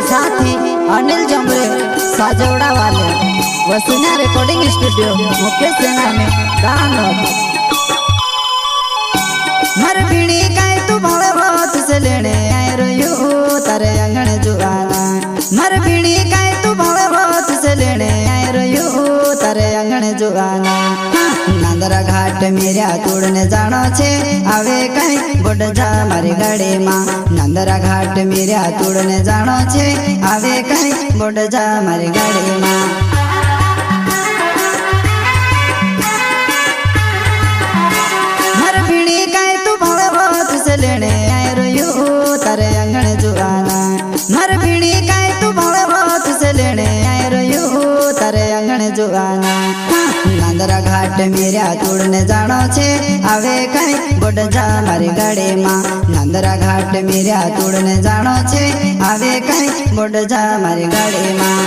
साथी अनिल जमरे साजोड़ा वाले वसुना recording studio Mukesh सेना में दानव मर बीड़ी काय तू भावे बहुत से लेने आए रोयो तारे अंगण जुगाना मर बीड़ी काय तू भावे बहुत से लेने आए रोयो तारे अंगण जुगाना नांदरा घाट मेरा तोड़ने जानो छे आवे कई बोड जा मारी गाड़ी मां नांदरा घाट मेरा तोड़ने जानो छे आवे कई बोड जा मारी गाड़ी मां मर बीड़ी काय तू भावे बहुत से लेने आए रोयो तारे अंगण जुगाना मर बीड़ी काय तू भावे बहुत से लेने आए रोयो तारे अंगण जुगाना नांदरा घाट मेरा तोड़ने जानो छे आवे कई बोड जा मारी गाड़ी मां नांदरा घाट मेरा तोड़ने जानो छे आवे कई बोड जा मारी गाड़ी मां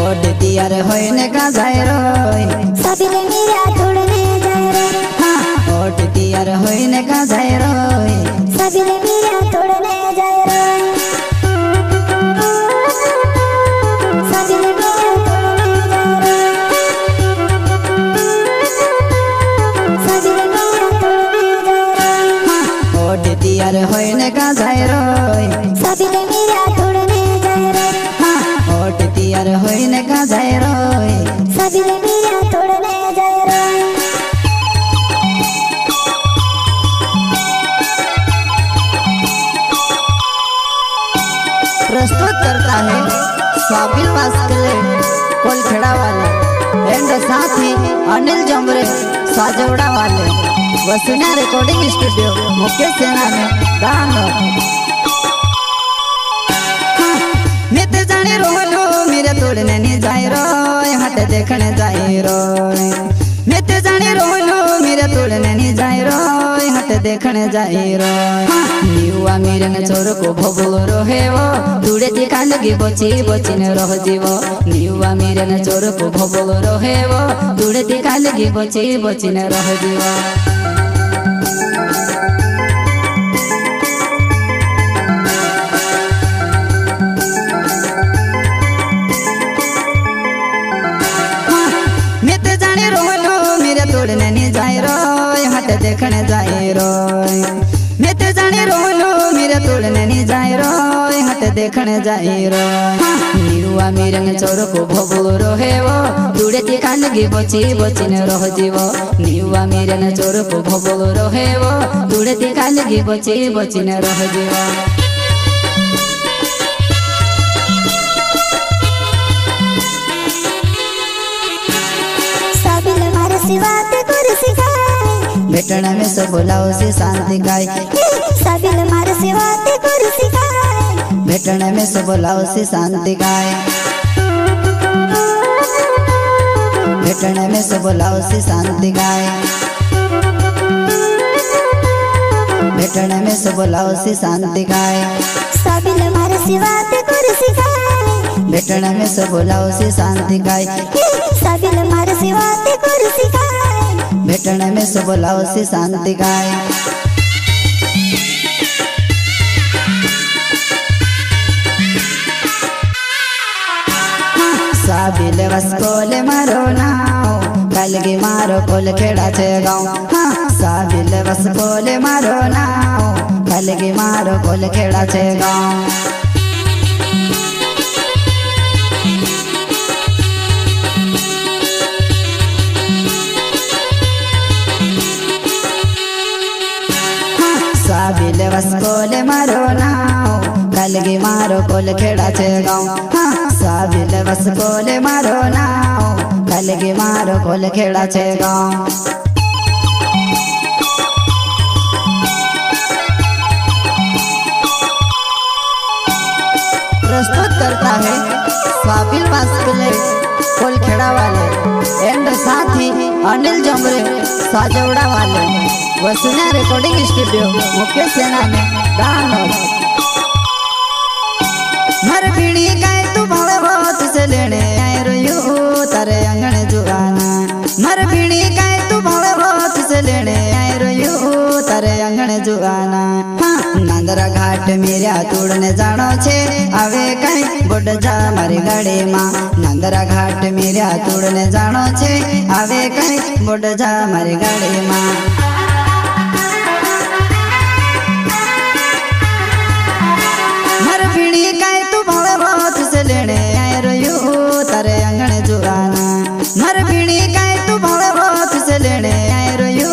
ओड दियार होइने का जाय रोय साबिले मेरा तोड़ने जाय रे ओड दियार होइने का जाय रोय साबिले मेरा तोड़ने जाय रे साबिले मेरा तोड़ने जाय रे साबिले मेरा तोड़ने जाय रे ओड दियार होइने का जाय रोय साबिले मेरा तोड़ने जाय रे ओड दियार होइने का जाय रोय साबिले मेरा तोड़ने जाय रे प्रस्तुत करता है स्वाबिल वास्कले कोलखेड़ा वाले एंड साथी अनिल जमरे साजोड़ा वाले वसुना रिकॉर्डिंग स्टूडियो मुकेश सेना में दानव मित जाने रोलो मेरे तोड़ने नहीं जाए रोय हट देखने जाए रोय मित जाने रोलो मेरे तोड़ने नहीं जाए रोय हट देखने जाए रोय निवा मेरे न छोर को भबुल रहे वो दूरे दिखा लगी बची बची न रह जीवो निवा मेरे न छोर को भबुल रहे वो दूरे दिखा लगी बची बची न रह जीवो मित जाने रोलो मेरे तोड़ने नहीं जाए रोय हट देखने जाए रोय मित जाने रोलो मेरे तोड़ने नहीं जाए रोय हट देखने जाए रोय निरुआ मेरे न चोर को भबुल रहे वो दूरे दिखा लगी बची बची न रह जीवो निरुआ मेरे न चोर को भबुल रहे वो दूरे दिखा लगी बची बची न रह जीवो साबिले मारे सिवा ते कुर्सी खाए भेटना में सब बोलाओ से शांति गाय साबिले मारे सिवा ते कुर्सी खाए भेटना में सब बोलाओ से शांति गाय भेटना में सब बोलाओ से शांति गाय भेटना में सब बोलाओ से शांति गाय साबिले मारे सिवा ते कुर्सी खाए भेटना में सब बोलाओ से शांति गाय साबिले मारे सिवा ते कुर्सी खाए भेटना में सब बोलाओ से शांति गाय साबिले वस्कोले मारो नाओ कलगी मारो कोल खेड़ा छे गाँव साबिले वस्कोले मारो नाओ कलगी मारो कोल खेड़ा छे गाँव साबिले वस्कोले मारो नाओ कलगी मारो कोल खेड़ा छे गाँव साबिले वस्कोले मारो नाओ कलगी मारो कोल खेड़ा छे गाँव प्रस्तुत करता है स्वाबिल वास्कले कोलखेड़ा वाले एंड साथी अनिल जमरे साजोड़ा वाले वसुना रिकॉर्डिंग स्टूडियो मुकेश सेना में दानव मर बीड़ी काय तू भावे बहुत से लेने आए रोयो तारे अंगण जुगाना मर बीड़ी काय तू भावे बहुत से लेने जुआना नांदरा घाट मेरा तोड़ने जानो छे आवे कहीं बुड जा मारी गाड़ी मां नांदरा घाट मेरा तोड़ने जानो छे आवे कहीं बुड जा मारी गाड़ी मां लेने आए रोयू तारे अंगण जुआना मर पीड़ी काए तू भावे बहुत से लेने आए रोयू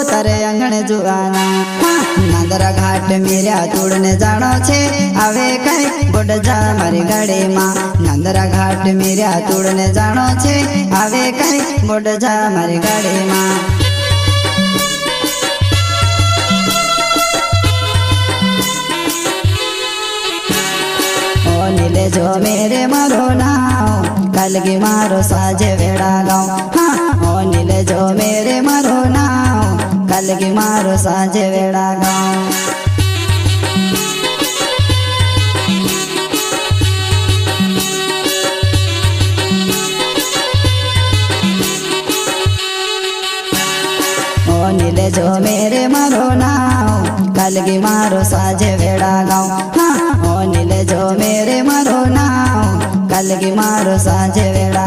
तारे अंगण जुआना नांदरा घाट मेरा तोड़ने जानो छे आवे कहीं बुड जा मारी गाड़ी मां नांदरा घाट मेरा तोड़ने जानो छे आवे कहीं बुड जा मारी गाड़ी मां नीले जो मेरे मरो नाव कलगी मारो साजे वेड़ा गाँव हाँ ओ नीले जो मेरे मरो नाव कलगी मारो साजे वेड़ा गाँव ओ नीले जो मेरे मरो नाव कलगी मारो साजे वेड़ा गाँव हाँ ओ नीले जो मेरे मरो नाव कलगी मारो साजे वेड़ा